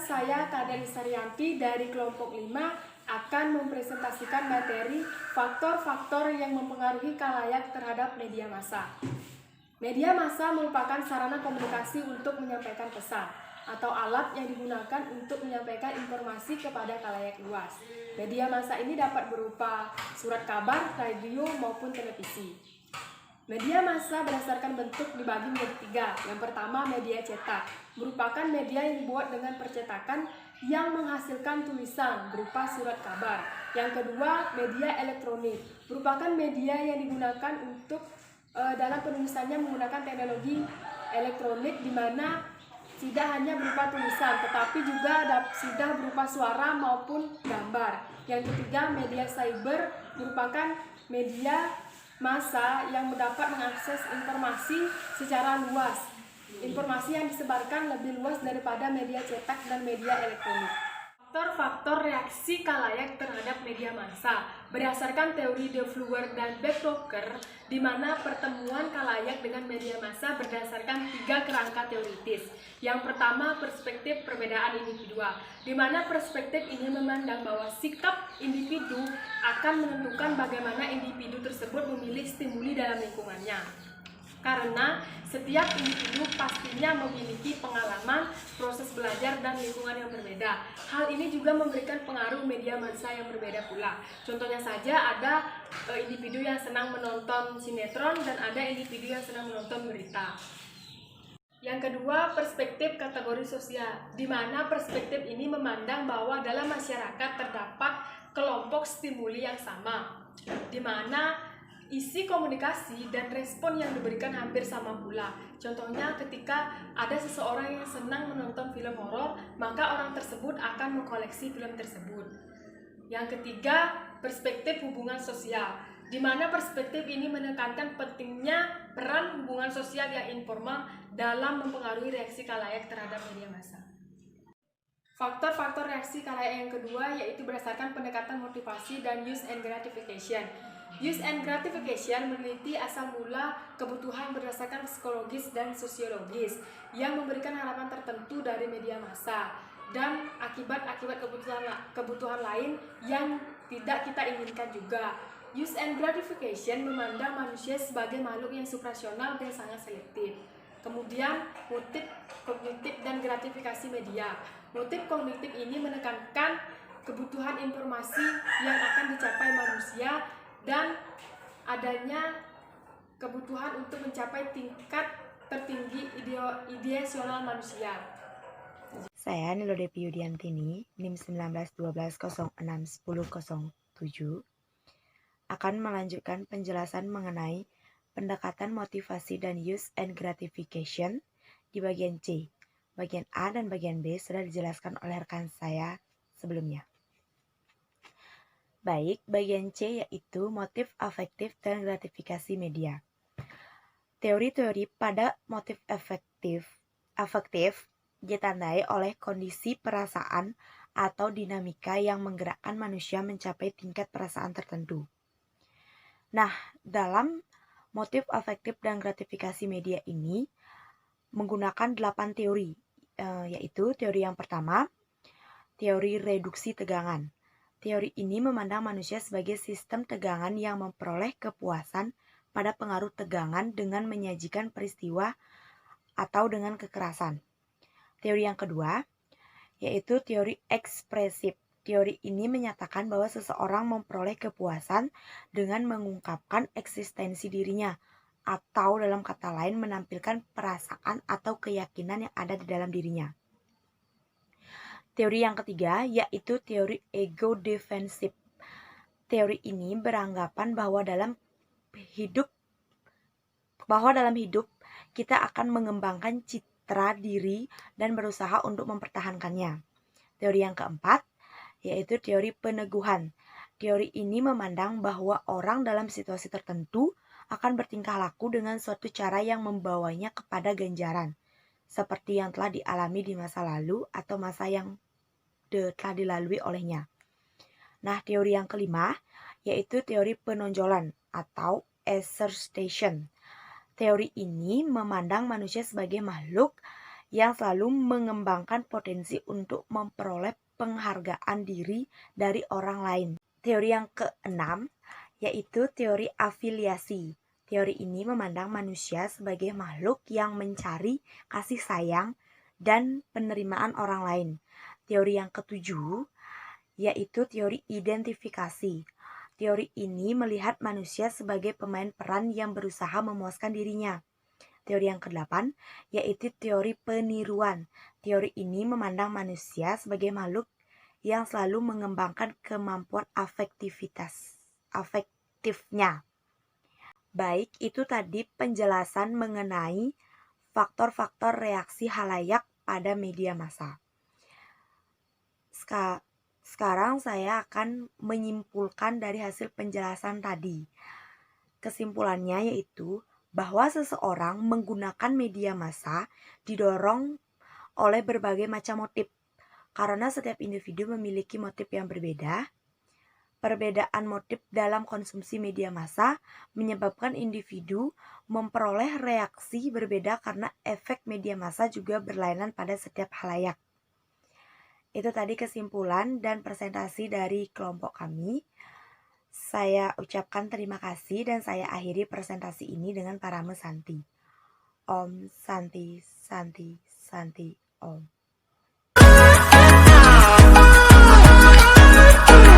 saya Kadeli Saryanti dari kelompok 5 akan mempresentasikan materi faktor-faktor yang mempengaruhi khalayak terhadap media massa. Media massa merupakan sarana komunikasi untuk menyampaikan pesan atau alat yang digunakan untuk menyampaikan informasi kepada khalayak luas. Media massa ini dapat berupa surat kabar, radio, maupun televisi. Media massa berdasarkan bentuk dibagi menjadi 3. Yang pertama, media cetak, merupakan media yang dibuat dengan percetakan yang menghasilkan tulisan berupa surat kabar. Yang kedua, media elektronik, merupakan media yang digunakan untuk dalam penulisannya menggunakan teknologi elektronik, di mana tidak hanya berupa tulisan, tetapi juga sudah berupa suara maupun gambar. Yang ketiga, media cyber, merupakan media massa yang dapat mengakses informasi secara luas. Informasi yang disebarkan lebih luas daripada media cetak dan media elektronik. Faktor-faktor reaksi khalayak terhadap media massa berdasarkan teori De Vleuwer dan Becktoker, di mana pertemuan khalayak dengan media massa berdasarkan 3 kerangka teoritis. Yang pertama, perspektif perbedaan individual, di mana perspektif ini memandang bahwa sikap individu akan menentukan bagaimana individu tersebut memilih stimuli dalam lingkungannya. Karena setiap individu pastinya memiliki pengalaman, proses belajar, dan lingkungan yang berbeda. Hal ini juga memberikan pengaruh media massa yang berbeda pula. Contohnya saja ada individu yang senang menonton sinetron dan ada individu yang senang menonton berita. Yang kedua, perspektif kategori sosial, di mana perspektif ini memandang bahwa dalam masyarakat terdapat kelompok stimuli yang sama, di mana isi komunikasi dan respon yang diberikan hampir sama pula. Contohnya ketika ada seseorang yang senang menonton film horor, maka orang tersebut akan mengkoleksi film tersebut. Yang ketiga, perspektif hubungan sosial, di mana perspektif ini menekankan pentingnya peran hubungan sosial yang informal dalam mempengaruhi reaksi khalayak terhadap media massa. Faktor-faktor reaksi khalayak yang kedua yaitu berdasarkan pendekatan motivasi dan use and gratification. Use and gratification meneliti asal mula kebutuhan berdasarkan psikologis dan sosiologis yang memberikan harapan tertentu dari media massa dan akibat-akibat kebutuhan lain yang tidak kita inginkan juga. Use and gratification memandang manusia sebagai makhluk yang suprarasional dan sangat selektif. Kemudian, motif kognitif dan gratifikasi media. Motif kognitif ini menekankan kebutuhan informasi yang akan dicapai manusia dan adanya kebutuhan untuk mencapai tingkat tertinggi ideasional manusia. Saya Nilo Depi Yudiantini, NIM 1912061007, akan melanjutkan penjelasan mengenai pendekatan motivasi dan use and gratification di bagian C. Bagian A dan bagian B sudah dijelaskan oleh rekan saya sebelumnya. Baik, bagian C yaitu motif afektif dan gratifikasi media. Teori-teori pada motif afektif ditandai oleh kondisi perasaan atau dinamika yang menggerakkan manusia mencapai tingkat perasaan tertentu. Nah, dalam motif afektif dan gratifikasi media ini menggunakan 8 teori, yaitu teori yang pertama, teori reduksi tegangan. Teori ini memandang manusia sebagai sistem tegangan yang memperoleh kepuasan pada pengaruh tegangan dengan menyajikan peristiwa atau dengan kekerasan. Teori yang kedua, yaitu teori ekspresif. Teori ini menyatakan bahwa seseorang memperoleh kepuasan dengan mengungkapkan eksistensi dirinya, atau dalam kata lain menampilkan perasaan atau keyakinan yang ada di dalam dirinya. Teori yang ketiga yaitu teori ego defensif. Teori ini beranggapan bahwa dalam hidup kita akan mengembangkan citra diri dan berusaha untuk mempertahankannya. Teori yang keempat yaitu teori peneguhan. Teori ini memandang bahwa orang dalam situasi tertentu akan bertingkah laku dengan suatu cara yang membawanya kepada ganjaran, seperti yang telah dialami di masa lalu atau masa yang telah dilalui olehnya. Nah, teori yang kelima yaitu teori penonjolan atau assertion. Teori ini memandang manusia sebagai makhluk yang selalu mengembangkan potensi untuk memperoleh penghargaan diri dari orang lain. Teori yang keenam yaitu teori afiliasi. Teori ini memandang manusia sebagai makhluk yang mencari kasih sayang dan penerimaan orang lain. Teori yang ketujuh yaitu teori identifikasi. Teori ini melihat manusia sebagai pemain peran yang berusaha memuaskan dirinya. Teori yang kedelapan yaitu teori peniruan. Teori ini memandang manusia sebagai makhluk yang selalu mengembangkan kemampuan afektifnya. Baik, itu tadi penjelasan mengenai faktor-faktor reaksi halayak pada media massa. Sekarang saya akan menyimpulkan dari hasil penjelasan tadi. Kesimpulannya yaitu bahwa seseorang menggunakan media massa didorong oleh berbagai macam motif. Karena setiap individu memiliki motif yang berbeda, perbedaan motif dalam konsumsi media massa menyebabkan individu memperoleh reaksi berbeda karena efek media massa juga berlainan pada setiap halayak. Itu tadi kesimpulan dan presentasi dari kelompok kami. Saya ucapkan terima kasih dan saya akhiri presentasi ini dengan parame Santi. Om Santi Santi Santi Om.